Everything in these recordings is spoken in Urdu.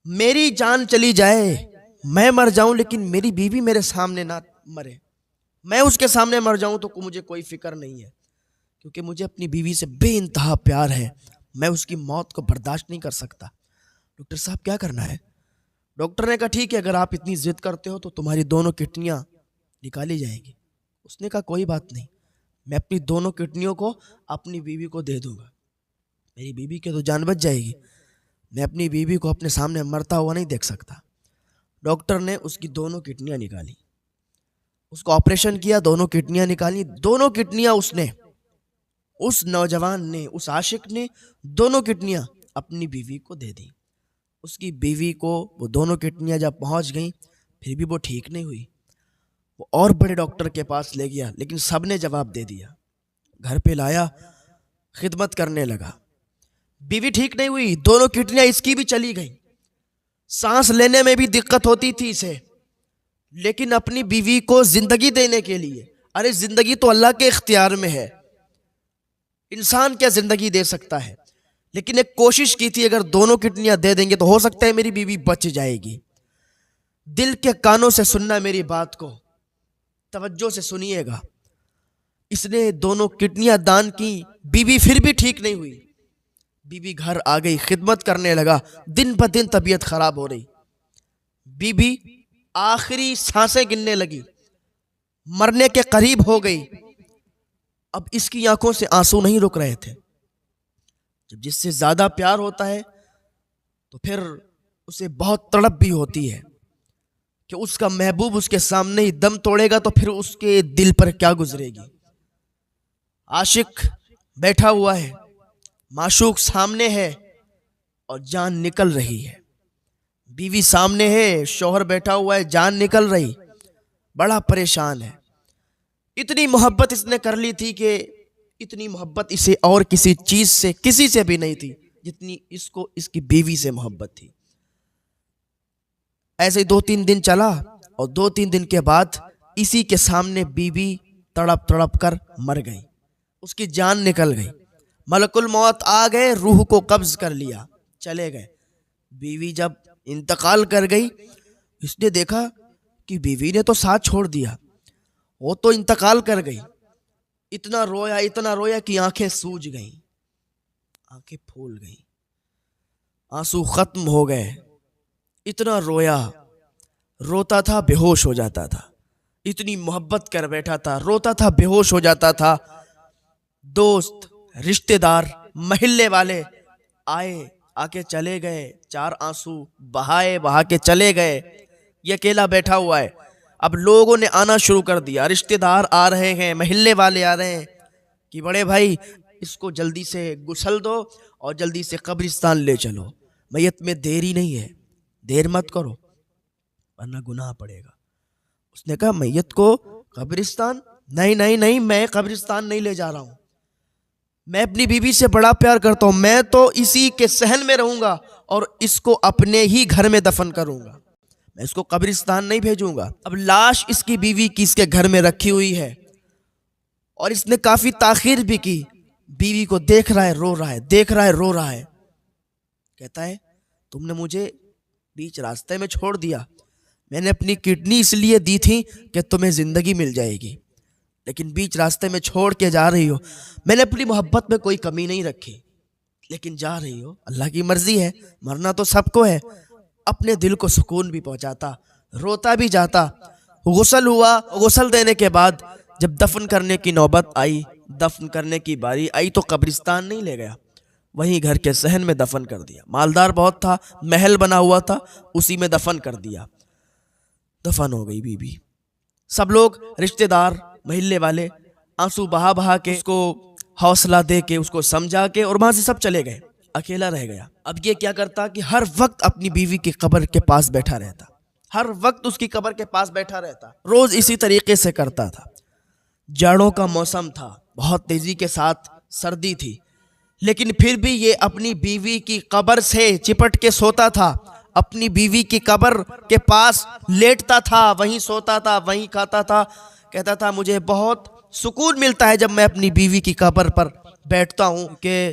میری جان چلی جائے، میں مر جاؤں لیکن میری بیوی میرے سامنے نہ مرے، میں اس کے سامنے مر جاؤں تو مجھے کوئی فکر نہیں ہے، کیونکہ مجھے اپنی بیوی سے بے انتہا پیار ہے، میں اس کی موت کو برداشت نہیں کر سکتا۔ ڈاکٹر صاحب کیا کرنا ہے؟ ڈاکٹر نے کہا ٹھیک ہے، اگر آپ اتنی ضد کرتے ہو تو تمہاری دونوں کڈنیاں نکالی جائیں گی۔ اس نے کہا کوئی بات نہیں، میں اپنی دونوں کڈنیوں کو اپنی بیوی کو دے دوں گا، میری بیوی کی تو جان بچ جائے گی، میں اپنی بیوی کو اپنے سامنے مرتا ہوا نہیں دیکھ سکتا۔ ڈاکٹر نے اس کی دونوں کڈنیاں نکالی، اس کو آپریشن کیا، دونوں کڈنیاں نکالی، دونوں کڈنیاں اس نوجوان نے، اس عاشق نے دونوں کڈنیاں اپنی بیوی کو دے دیں۔ اس کی بیوی کو وہ دونوں کڈنیاں جب پہنچ گئیں پھر بھی وہ ٹھیک نہیں ہوئی، وہ اور بڑے ڈاکٹر کے پاس لے گیا، لیکن سب نے جواب دے دیا۔ گھر پہ لایا، خدمت کرنے لگا، بیوی ٹھیک نہیں ہوئی، دونوں کڈنیاں اس کی بھی چلی گئیں، سانس لینے میں بھی دقت ہوتی تھی اسے، لیکن اپنی بیوی کو زندگی دینے کے لیے، ارے زندگی تو اللہ کے اختیار میں ہے، انسان کیا زندگی دے سکتا ہے، لیکن ایک کوشش کی تھی اگر دونوں کڈنیاں دے دیں گے تو ہو سکتا ہے میری بیوی بچ جائے گی۔ دل کے کانوں سے سننا میری بات کو، توجہ سے سنیے گا۔ اس نے دونوں کڈنیاں دان کی، بیوی پھر بھی ٹھیک نہیں ہوئی، بیوی گھر آ گئی، خدمت کرنے لگا، دن بہ دن طبیعت خراب ہو رہی، بیوی آخری سانسیں گننے لگی، مرنے کے قریب ہو گئی۔ اب اس کی آنکھوں سے آنسو نہیں رک رہے تھے۔ جب جس سے زیادہ پیار ہوتا ہے تو پھر اسے بہت تڑپ بھی ہوتی ہے کہ اس کا محبوب اس کے سامنے ہی دم توڑے گا تو پھر اس کے دل پر کیا گزرے گی۔ عاشق بیٹھا ہوا ہے، معشوق سامنے ہے اور جان نکل رہی ہے، بیوی سامنے ہے، شوہر بیٹھا ہوا ہے، جان نکل رہی، بڑا پریشان ہے۔ اتنی محبت اس نے کر لی تھی کہ اتنی محبت اسے اور کسی چیز سے، کسی سے بھی نہیں تھی جتنی اس کو اس کی بیوی سے محبت تھی۔ ایسے 2-3 دن چلا اور 2-3 دن کے بعد اسی کے سامنے بیوی تڑپ تڑپ کر مر گئی، اس کی جان نکل گئی، ملک الموت آ گئے، روح کو قبض کر لیا، چلے گئے۔ بیوی جب انتقال کر گئی، اس نے دیکھا کہ بیوی نے تو ساتھ چھوڑ دیا، وہ تو انتقال کر گئی۔ اتنا رویا کہ آنکھیں سوج گئیں، آنکھیں پھول گئیں، آنسو ختم ہو گئے۔ اتنا روتا تھا، بے ہوش ہو جاتا تھا، اتنی محبت کر بیٹھا تھا، روتا تھا، بے ہوش ہو جاتا تھا۔ دوست، رشتہ دار، محلے والے آئے، آ کے چلے گئے، 4 آنسو بہا کے چلے گئے، یہ اکیلا بیٹھا ہوا ہے۔ اب لوگوں نے آنا شروع کر دیا، رشتہ دار آ رہے ہیں، محلے والے آ رہے ہیں کہ بڑے بھائی اس کو جلدی سے غسل دو اور جلدی سے قبرستان لے چلو، میت میں دیری نہیں ہے، دیر مت کرو ورنہ گناہ پڑے گا۔ اس نے کہا میت کو قبرستان؟ نہیں، میں قبرستان نہیں لے جا رہا ہوں، میں اپنی بیوی سے بڑا پیار کرتا ہوں، میں تو اسی کے صحن میں رہوں گا اور اس کو اپنے ہی گھر میں دفن کروں گا، میں اس کو قبرستان نہیں بھیجوں گا۔ اب لاش اس کی بیوی کی اس کے گھر میں رکھی ہوئی ہے اور اس نے کافی تاخیر بھی کی، بیوی کو دیکھ رہا ہے، رو رہا ہے، کہتا ہے تم نے مجھے بیچ راستے میں چھوڑ دیا، میں نے اپنی کڈنی اس لیے دی تھی کہ تمہیں زندگی مل جائے گی، لیکن بیچ راستے میں چھوڑ کے جا رہی ہو، میں نے اپنی محبت میں کوئی کمی نہیں رکھی، لیکن جا رہی ہو، اللہ کی مرضی ہے، مرنا تو سب کو ہے۔ اپنے دل کو سکون بھی پہنچاتا، روتا بھی جاتا۔ غسل ہوا، غسل دینے کے بعد جب دفن کرنے کی نوبت آئی، دفن کرنے کی باری آئی تو قبرستان نہیں لے گیا، وہیں گھر کے صحن میں دفن کر دیا۔ مالدار بہت تھا، محل بنا ہوا تھا، اسی میں دفن کر دیا، دفن ہو گئی بیوی۔ سب لوگ، رشتہ دار، محلے والے آنسو بہا کے اس کو حوصلہ دے کے، اس کو سمجھا کے، اور وہاں سے سب چلے گئے، اکیلا رہ گیا۔ اب یہ کیا کرتا کہ ہر وقت اپنی بیوی کی قبر کے پاس بیٹھا رہتا، ہر وقت اس کی قبر کے پاس بیٹھا رہتا، روز اسی طریقے سے کرتا تھا۔ جاڑوں کا موسم تھا، بہت تیزی کے ساتھ سردی تھی، لیکن پھر بھی یہ اپنی بیوی کی قبر سے چپٹ کے سوتا تھا، اپنی بیوی کی قبر کے پاس لیٹتا تھا، وہیں سوتا تھا، وہیں کھاتا تھا۔ کہتا تھا مجھے بہت سکون ملتا ہے جب میں اپنی بیوی کی قبر پر بیٹھتا ہوں کہ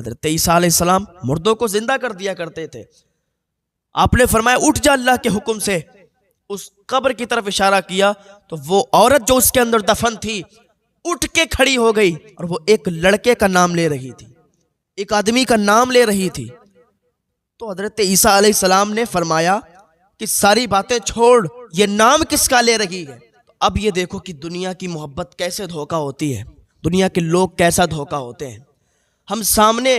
حضرت عیسیٰ علیہ السلام مردوں کو زندہ کر دیا کرتے تھے. آپ نے فرمایا اٹھ جا اللہ کے حکم سے. اس قبر کی طرف اشارہ کیا تو وہ عورت جو اس کے اندر دفن تھی اٹھ کے کھڑی ہو گئی اور وہ ایک لڑکے کا نام لے رہی تھی, ایک آدمی کا نام لے رہی تھی. تو حضرت عیسیٰ علیہ السلام نے فرمایا کہ ساری باتیں چھوڑ, یہ نام کس کا لے رہی ہے؟ اب یہ دیکھو کہ دنیا کی محبت کیسے دھوکہ ہوتی ہے, دنیا کے لوگ کیسا دھوکہ ہوتے ہیں. ہم سامنے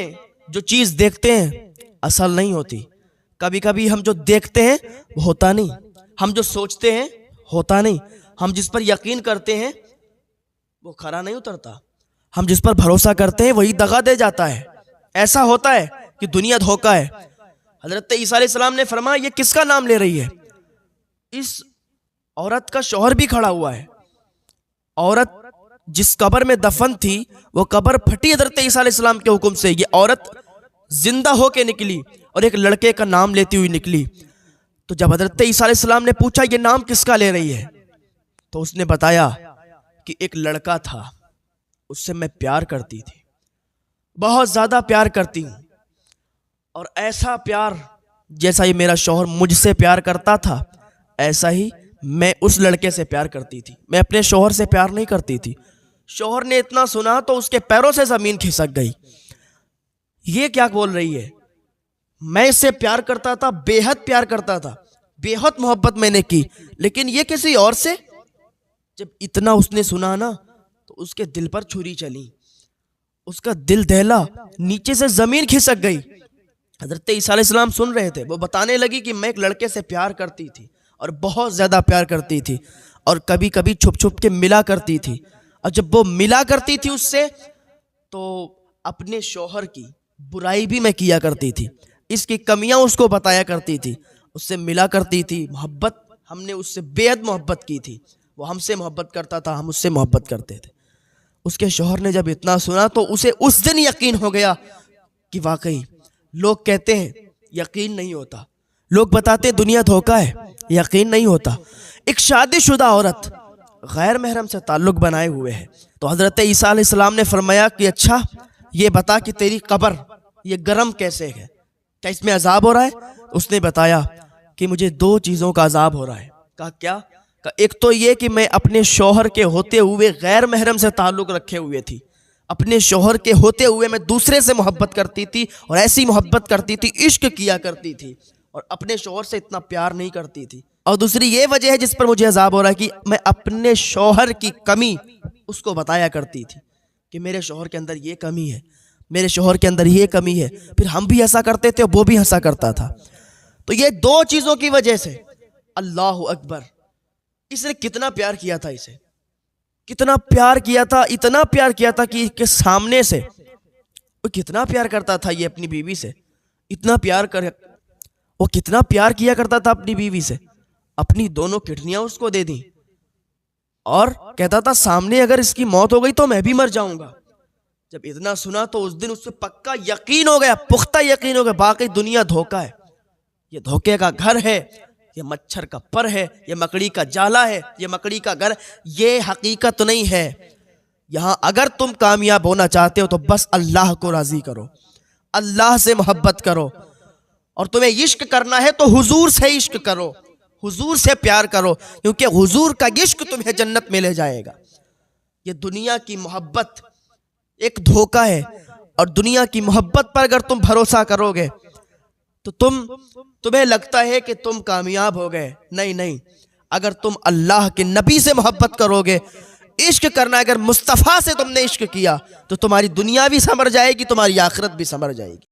جو چیز دیکھتے ہیں اصل نہیں ہوتی, کبھی کبھی ہم جو دیکھتے ہیں وہ ہوتا نہیں, ہم جو سوچتے ہیں ہوتا نہیں, ہم جس پر یقین کرتے ہیں وہ کھرا نہیں اترتا, ہم جس پر بھروسہ کرتے ہیں وہی دغا دے جاتا ہے. ایسا ہوتا ہے کہ دنیا دھوکہ ہے. حضرت عیسیٰ علیہ السلام نے فرمایا یہ کس کا نام لے رہی ہے؟ اس عورت کا شوہر بھی کھڑا ہوا ہے. عورت جس قبر میں دفن تھی وہ قبر پھٹی حضرت عیسیٰ علیہ السلام کے حکم سے. یہ عورت زندہ ہو کے نکلی اور ایک لڑکے کا نام لیتی ہوئی نکلی. تو جب حضرت عیسیٰ علیہ السلام نے پوچھا یہ نام کس کا لے رہی ہے تو اس نے بتایا کہ ایک لڑکا تھا, اس سے میں پیار کرتی تھی, بہت زیادہ پیار کرتی ہوں, اور ایسا پیار جیسا یہ میرا شوہر مجھ سے پیار کرتا تھا ایسا ہی میں اس لڑکے سے پیار کرتی تھی. میں اپنے شوہر سے پیار نہیں کرتی تھی. شوہر نے اتنا سنا تو اس کے پیروں سے زمین کھسک گئی. یہ کیا بول رہی ہے؟ میں اس سے پیار کرتا تھا, بے حد پیار کرتا تھا, بے حد محبت میں نے کی, لیکن یہ کسی اور سے. جب اتنا اس نے سنا نا تو اس کے دل پر چھری چلی, اس کا دل دہلا, نیچے سے زمین کھسک گئی. حضرت عیسیٰ علیہ السلام سن رہے تھے. وہ بتانے لگی کہ میں ایک لڑکے سے پیار کرتی تھی اور بہت زیادہ پیار کرتی تھی, اور کبھی کبھی چھپ چھپ کے ملا کرتی تھی, اور جب وہ ملا کرتی تھی اس سے تو اپنے شوہر کی برائی بھی میں کیا کرتی تھی, اس کی کمیاں اس کو بتایا کرتی تھی, اس سے ملا کرتی تھی. محبت ہم نے اس سے بے حد محبت کی تھی, وہ ہم سے محبت کرتا تھا, ہم اس سے محبت کرتے تھے. اس کے شوہر نے جب اتنا سنا تو اسے اس دن یقین ہو گیا کہ واقعی لوگ کہتے ہیں یقین نہیں ہوتا, لوگ بتاتے ہیں دنیا دھوکہ ہے, یقین نہیں ہوتا. ایک شادی شدہ عورت غیر محرم سے تعلق بنائے ہوئے ہے. تو حضرت عیسیٰ علیہ السلام نے فرمایا کہ اچھا یہ بتا کہ تیری قبر یہ گرم کیسے ہے, کیا اس میں عذاب ہو رہا ہے؟ اس نے بتایا کہ مجھے 2 چیزوں کا عذاب ہو رہا ہے. کہا کیا؟ کہ ایک تو یہ کہ میں اپنے شوہر کے ہوتے ہوئے غیر محرم سے تعلق رکھے ہوئے تھی, اپنے شوہر کے ہوتے ہوئے میں دوسرے سے محبت کرتی تھی, اور ایسی محبت کرتی تھی, عشق کیا کرتی تھی, اور اپنے شوہر سے اتنا پیار نہیں کرتی تھی. اور دوسری یہ وجہ ہے جس پر مجھے عذاب ہو رہا ہے کہ میں اپنے شوہر کی کمی اس کو بتایا کرتی تھی کہ میرے شوہر کے اندر یہ کمی ہے, میرے شوہر کے اندر یہ کمی ہے. پھر ہم بھی ایسا کرتے تھے, وہ بھی ایسا کرتا تھا. تو یہ 2 چیزوں کی وجہ سے اللہ اکبر, اس نے کتنا پیار کیا تھا, اسے کتنا پیار کیا تھا, اتنا پیار کیا تھا کہ اس کے سامنے سے وہ کتنا پیار کرتا تھا یہ اپنی بیوی سے, اتنا پیار وہ کتنا پیار کیا کرتا تھا اپنی بیوی سے. اپنی 2 کڈنیاں اس کو دے دیں اور کہتا تھا سامنے اگر اس کی موت ہو گئی تو میں بھی مر جاؤں گا. جب اتنا سنا تو اس دن اس سے پکا یقین ہو گیا, پختہ یقین ہو گیا, باقی دنیا دھوکہ ہے, یہ دھوکے کا گھر ہے, یہ مچھر کا پر ہے, یہ مکڑی کا جالا ہے, یہ مکڑی کا گھر, یہ حقیقت نہیں ہے. یہاں اگر تم کامیاب ہونا چاہتے ہو تو بس اللہ کو راضی کرو, اللہ سے محبت کرو, اور تمہیں عشق کرنا ہے تو حضور سے عشق کرو, حضور سے پیار کرو, کیونکہ حضور کا عشق تمہیں جنت میں لے جائے گا. یہ دنیا کی محبت ایک دھوکہ ہے, اور دنیا کی محبت پر اگر تم بھروسہ کرو گے تو تمہیں لگتا ہے کہ تم کامیاب ہو گئے. نہیں, اگر تم اللہ کے نبی سے محبت کرو گے, عشق کرنا, اگر مصطفیٰ سے تم نے عشق کیا تو تمہاری دنیا بھی سنور جائے گی, تمہاری آخرت بھی سنور جائے گی.